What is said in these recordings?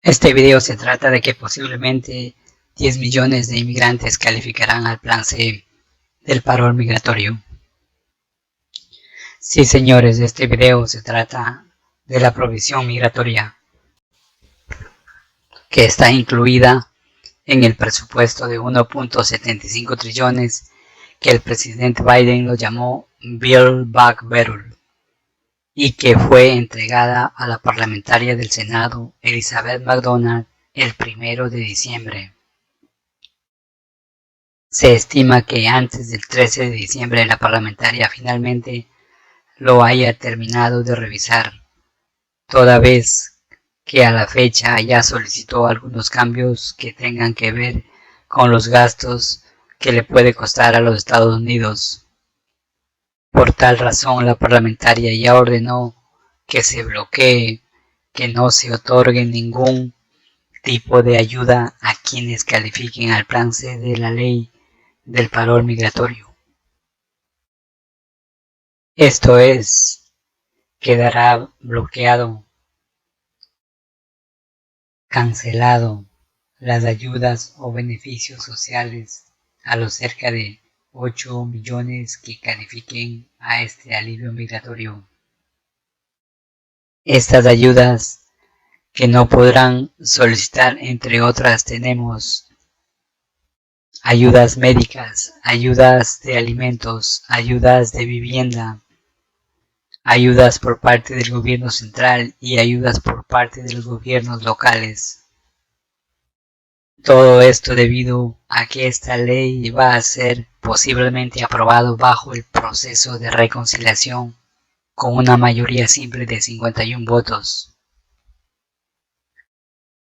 Este video se trata de que posiblemente 10 millones de inmigrantes calificarán al Plan C del paro migratorio. Sí, señores, este video se trata de la provisión migratoria que está incluida en el presupuesto de 1.75 trillones que el presidente Biden lo llamó Build Back Better y que fue entregada a la parlamentaria del Senado Elizabeth McDonald el 1 de diciembre. Se estima que antes del 13 de diciembre la parlamentaria finalmente lo haya terminado de revisar, toda vez que a la fecha ya solicitó algunos cambios que tengan que ver con los gastos que le puede costar a los Estados Unidos. Por tal razón, la parlamentaria ya ordenó que se bloquee, que no se otorgue ningún tipo de ayuda a quienes califiquen al plan C de la ley del paro migratorio. Esto es, quedará bloqueado, cancelado las ayudas o beneficios sociales a los cerca de 8 millones que califiquen a este alivio migratorio. Estas ayudas que no podrán solicitar, entre otras, tenemos ayudas médicas, ayudas de alimentos, ayudas de vivienda, ayudas por parte del gobierno central y ayudas por parte de los gobiernos locales. Todo esto debido a que esta ley va a ser posiblemente aprobado bajo el proceso de reconciliación con una mayoría simple de 51 votos.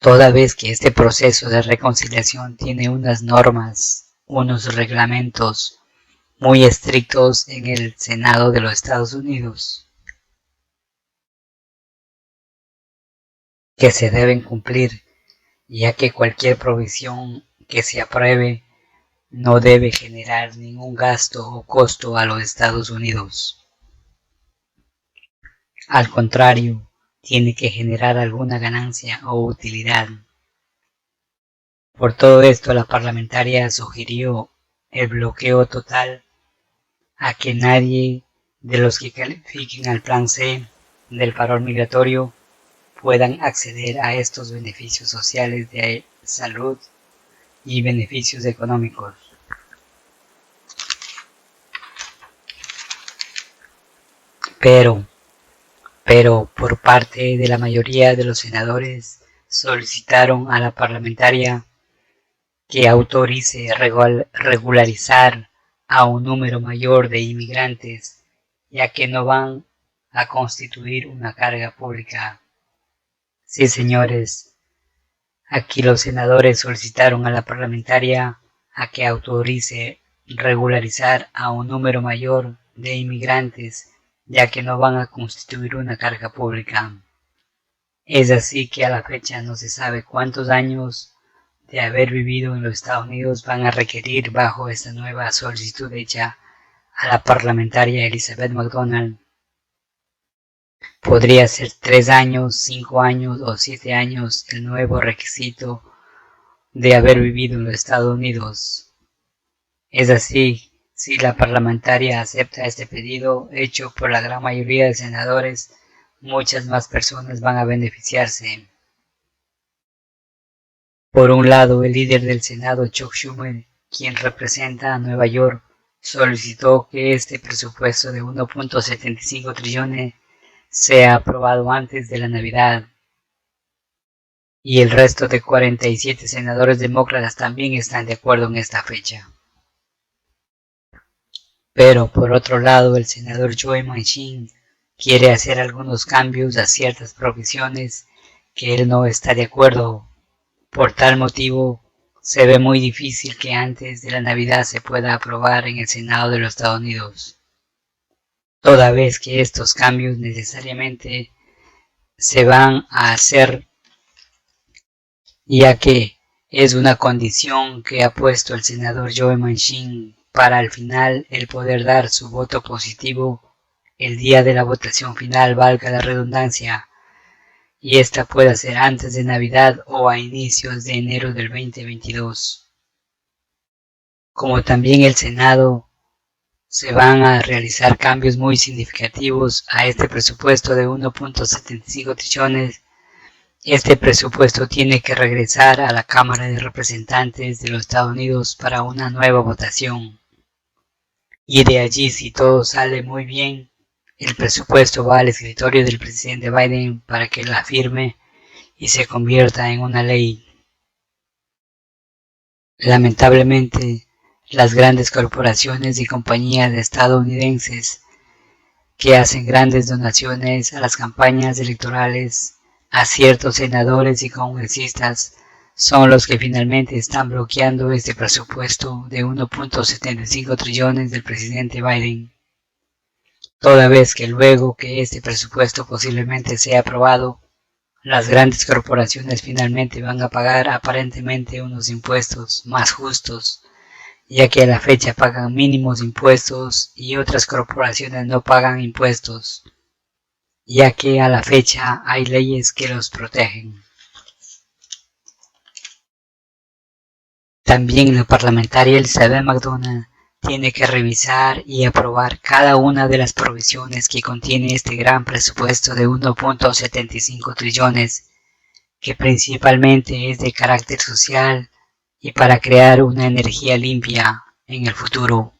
Toda vez que este proceso de reconciliación tiene unas normas, unos reglamentos muy estrictos en el Senado de los Estados Unidos que se deben cumplir, ya que cualquier provisión que se apruebe no debe generar ningún gasto o costo a los Estados Unidos. Al contrario, tiene que generar alguna ganancia o utilidad. Por todo esto, la parlamentaria sugirió el bloqueo total a que nadie de los que califiquen al plan C del paro migratorio puedan acceder a estos beneficios sociales de salud y beneficios económicos. Pero por parte de la mayoría de los senadores solicitaron a la parlamentaria que autorice regularizar a un número mayor de inmigrantes, ya que no van a constituir una carga pública. Sí, señores, aquí los senadores solicitaron a la parlamentaria a que autorice regularizar a un número mayor de inmigrantes, ya que no van a constituir una carga pública. Es así que a la fecha no se sabe cuántos años de haber vivido en los Estados Unidos van a requerir bajo esta nueva solicitud hecha a la parlamentaria Elizabeth McDonald. Podría ser 3 años, 5 años o 7 años el nuevo requisito de haber vivido en los Estados Unidos. Es así, si la parlamentaria acepta este pedido hecho por la gran mayoría de senadores, muchas más personas van a beneficiarse. Por un lado, el líder del Senado, Chuck Schumer, quien representa a Nueva York, solicitó que este presupuesto de 1.75 trillones sea aprobado antes de la Navidad. Y el resto de 47 senadores demócratas también están de acuerdo en esta fecha. Pero por otro lado, el senador Joe Manchin quiere hacer algunos cambios a ciertas provisiones que él no está de acuerdo. Por tal motivo, se ve muy difícil que antes de la Navidad se pueda aprobar en el Senado de los Estados Unidos, toda vez que estos cambios necesariamente se van a hacer, ya que es una condición que ha puesto el senador Joe Manchin para al final el poder dar su voto positivo el día de la votación final, valga la redundancia, y esta puede ser antes de Navidad o a inicios de enero del 2022. Como también el Senado, se van a realizar cambios muy significativos a este presupuesto de 1.75 trillones. Este presupuesto tiene que regresar a la Cámara de Representantes de los Estados Unidos para una nueva votación. Y de allí, si todo sale muy bien, el presupuesto va al escritorio del presidente Biden para que la firme y se convierta en una ley. Lamentablemente, las grandes corporaciones y compañías estadounidenses que hacen grandes donaciones a las campañas electorales a ciertos senadores y congresistas son los que finalmente están bloqueando este presupuesto de 1.75 trillones del presidente Biden. Toda vez que luego que este presupuesto posiblemente sea aprobado, las grandes corporaciones finalmente van a pagar aparentemente unos impuestos más justos, ya que a la fecha pagan mínimos impuestos y otras corporaciones no pagan impuestos, ya que a la fecha hay leyes que los protegen. También la parlamentaria Elizabeth McDonough tiene que revisar y aprobar cada una de las provisiones que contiene este gran presupuesto de 1.75 trillones, que principalmente es de carácter social y para crear una energía limpia en el futuro.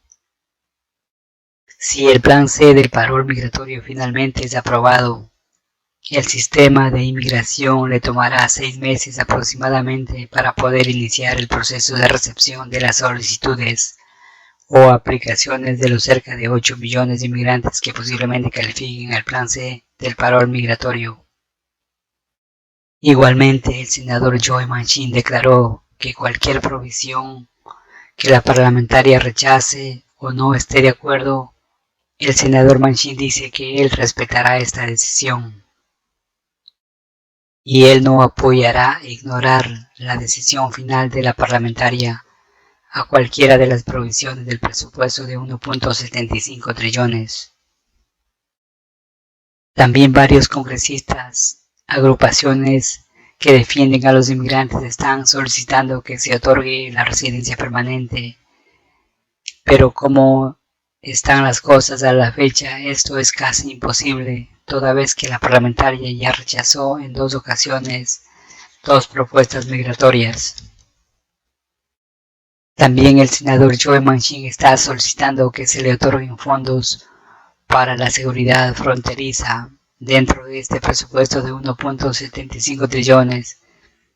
Si el plan C del parol migratorio finalmente es aprobado, el sistema de inmigración le tomará 6 meses aproximadamente para poder iniciar el proceso de recepción de las solicitudes o aplicaciones de los cerca de 8 millones de inmigrantes que posiblemente califiquen al plan C del parol migratorio. Igualmente, el senador Joe Manchin declaró que cualquier provisión que la parlamentaria rechace o no esté de acuerdo, el senador Manchin dice que él respetará esta decisión y él no apoyará ignorar la decisión final de la parlamentaria a cualquiera de las provisiones del presupuesto de 1.75 trillones. También varios congresistas, agrupaciones que defienden a los inmigrantes están solicitando que se otorgue la residencia permanente, pero como están las cosas a la fecha, esto es casi imposible, toda vez que la parlamentaria ya rechazó en 2 ocasiones 2 propuestas migratorias. También el senador Joe Manchin está solicitando que se le otorguen fondos para la seguridad fronteriza dentro de este presupuesto de 1.75 trillones.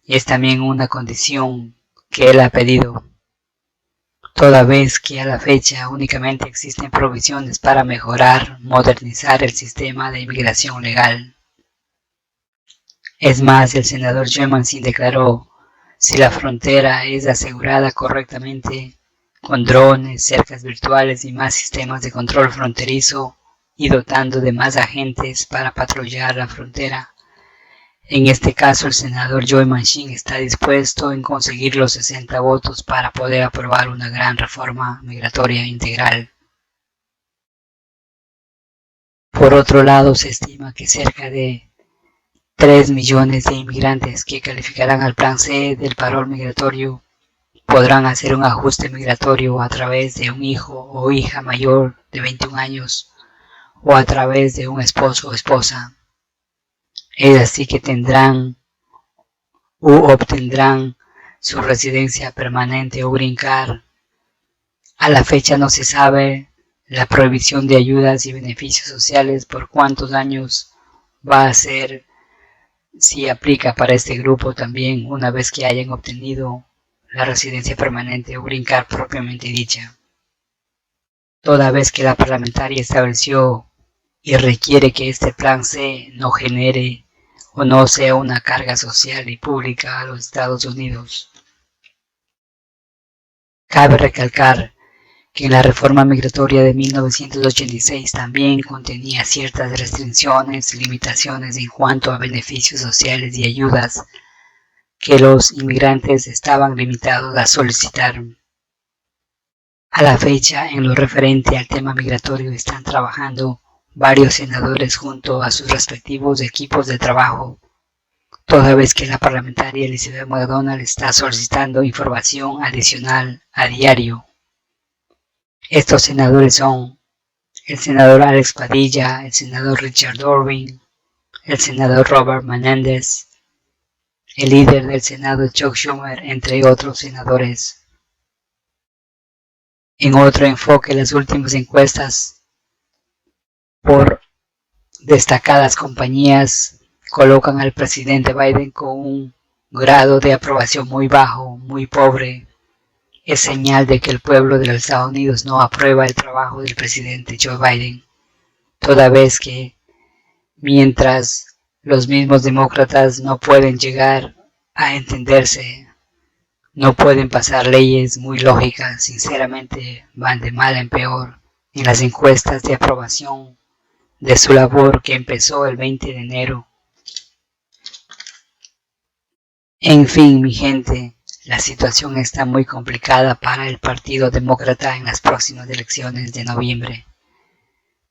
Es también una condición que él ha pedido, toda vez que a la fecha únicamente existen provisiones para mejorar, modernizar el sistema de inmigración legal. Es más, el senador Joe Manchin declaró: si la frontera es asegurada correctamente, con drones, cercas virtuales y más sistemas de control fronterizo, y dotando de más agentes para patrullar la frontera, en este caso el senador Joe Manchin está dispuesto en conseguir los 60 votos para poder aprobar una gran reforma migratoria integral. Por otro lado, se estima que cerca de 3 millones de inmigrantes que calificarán al plan C del parol migratorio podrán hacer un ajuste migratorio a través de un hijo o hija mayor de 21 años o a través de un esposo o esposa. Es así que tendrán u obtendrán su residencia permanente o green card. A la fecha no se sabe la prohibición de ayudas y beneficios sociales por cuántos años va a ser, si aplica para este grupo también una vez que hayan obtenido la residencia permanente o green card propiamente dicha. Toda vez que la parlamentaria estableció y requiere que este plan C no genere o no sea una carga social y pública a los Estados Unidos. Cabe recalcar que la reforma migratoria de 1986 también contenía ciertas restricciones, limitaciones en cuanto a beneficios sociales y ayudas que los inmigrantes estaban limitados a solicitar. A la fecha, en lo referente al tema migratorio, están trabajando varios senadores junto a sus respectivos equipos de trabajo toda vez que la parlamentaria Elizabeth McDonald está solicitando información adicional a diario. Estos senadores son el senador Alex Padilla, el senador Richard Durbin, el senador Robert Menendez, el líder del Senado Chuck Schumer, entre otros senadores. En otro enfoque, las últimas encuestas por destacadas compañías colocan al presidente Biden con un grado de aprobación muy bajo, muy pobre. Es señal de que el pueblo de los Estados Unidos no aprueba el trabajo del presidente Joe Biden, toda vez que mientras los mismos demócratas no pueden llegar a entenderse, no pueden pasar leyes muy lógicas, sinceramente van de mal en peor en las encuestas de aprobación de su labor que empezó el 20 de enero. En fin, mi gente, la situación está muy complicada para el Partido Demócrata en las próximas elecciones de noviembre.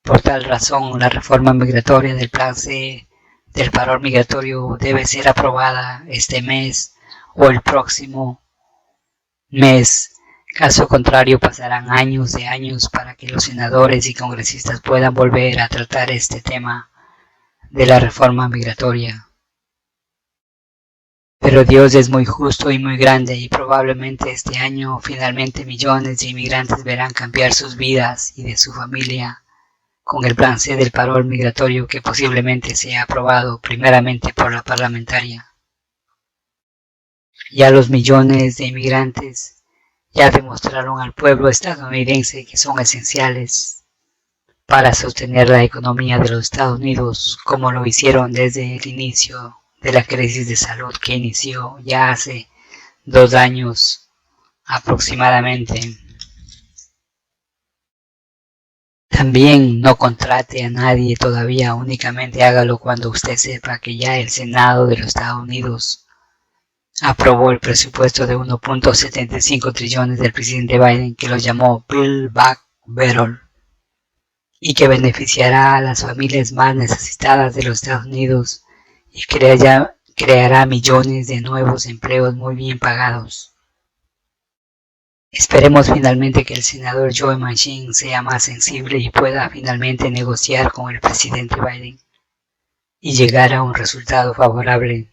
Por tal razón, la reforma migratoria del Plan C del paro migratorio debe ser aprobada este mes o el próximo mes. Caso contrario, pasarán años de años para que los senadores y congresistas puedan volver a tratar este tema de la reforma migratoria. Pero Dios es muy justo y muy grande y probablemente este año finalmente millones de inmigrantes verán cambiar sus vidas y de su familia con el plan C del paro migratorio que posiblemente sea aprobado primeramente por la parlamentaria. Ya los millones de inmigrantes ya demostraron al pueblo estadounidense que son esenciales para sostener la economía de los Estados Unidos, como lo hicieron desde el inicio de la crisis de salud que inició ya hace 2 años aproximadamente. También no contrate a nadie todavía, únicamente hágalo cuando usted sepa que ya el Senado de los Estados Unidos aprobó el presupuesto de 1.75 trillones del presidente Biden, que lo llamó Build Back Better, y que beneficiará a las familias más necesitadas de los Estados Unidos y creará millones de nuevos empleos muy bien pagados. Esperemos finalmente que el senador Joe Manchin sea más sensible y pueda finalmente negociar con el presidente Biden y llegar a un resultado favorable.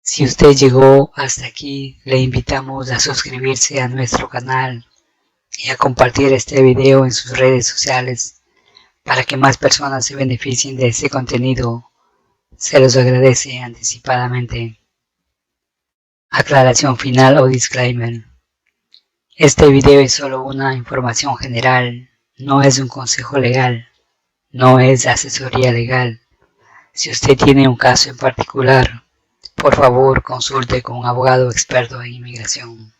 Si usted llegó hasta aquí, le invitamos a suscribirse a nuestro canal y a compartir este video en sus redes sociales para que más personas se beneficien de este contenido. Se los agradece anticipadamente. Aclaración final o disclaimer. Este video es solo una información general, no es un consejo legal, no es asesoría legal. Si usted tiene un caso en particular, por favor consulte con un abogado experto en inmigración.